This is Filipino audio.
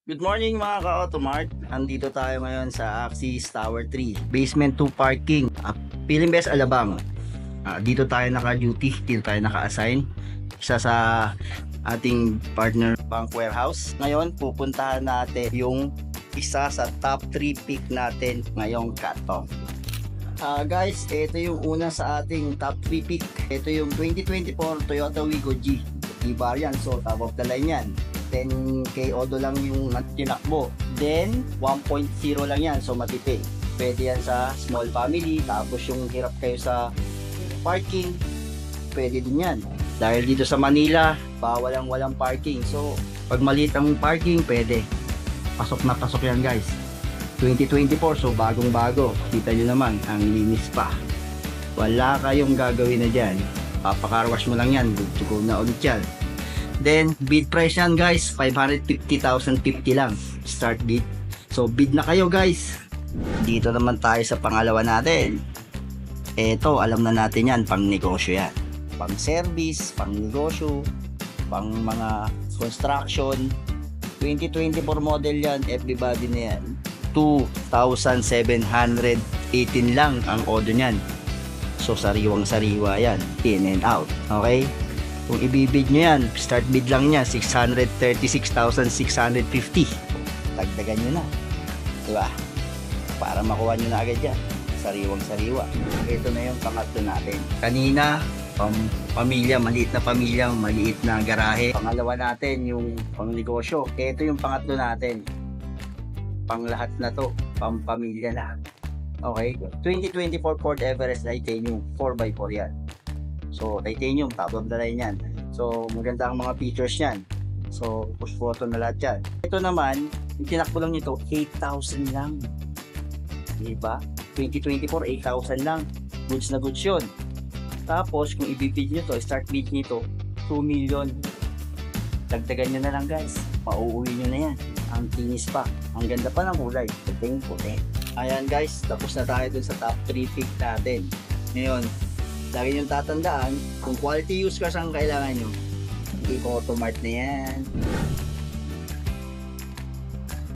Good morning mga ka-Automart. Andito tayo ngayon sa Axis Tower 3, Basement 2 Parking, Piling Best Alabang. Dito tayo naka-duty, dito tayo naka-assign. Isa sa ating partner Bank Warehouse. Ngayon, pupuntahan natin yung isa sa top 3 pick natin ngayong cut-off. Guys, ito yung una sa ating top 3 pick. Ito yung 2024 Toyota Wigo G. E-variant, so top of the line yan. 10k odo lang yung tinakbo. Then 1.0 lang yan, so matipid. Pwede yan sa small family, tapos yung hirap kayo sa parking, pwede din yan. Dahil dito sa Manila, bawal ang walang parking. So pag maliit ang parking, pwede. Pasok na pasok yan guys. 2024, so bagong bago. Kita nyo naman, ang linis pa. Wala kayong gagawin na dyan. Papakarwash mo lang yan, good to go na ulit yan. Then, bid price yan guys, 550,050 lang, start bid. So, bid na kayo guys. Dito naman tayo sa pangalawa natin. Eto, alam na natin yan, pang negosyo yan. Pang service, pang negosyo, pang mga construction. 2024 model yan, everybody na yan. 2,718 lang ang order nyan. So, sariwang sariwa yan, in and out, okay? Kung ibibid nyo yan, start bid lang niya, 636,650. Dagdagan nyo na. Diba? Para makuha nyo na agad yan. Sariwang sariwa. Ito na yung pangatlo natin. Kanina, pamilya, maliit na pamilya, maliit na garahe. Pangalawa natin, yung pang negosyo. Ito yung pangatlo natin. Pang lahat na to, pang pamilya na. Okay? 2024 Ford Everest Titanium 4x4 yan. So, titanium, top of the line yan. So, maganda ang mga features yan. So, push button na lahat yan. Ito naman, yung tinakbo lang nito, 8,000 lang. Diba? 2024, 8,000 lang. Goods na goods yun. Tapos, kung ibibid nyo to, start bid nito, 2 million. Dagdagan nyo na lang guys. Mauuwi nyo na yan. Ang kinis pa. Ang ganda pa ng kulay. Puting puti. Ayan guys, tapos na tayo dun sa top 3 pick natin. Ngayon, lagi nyo tatandaan, kung quality use cars ang kailangan nyo, Automart na yan.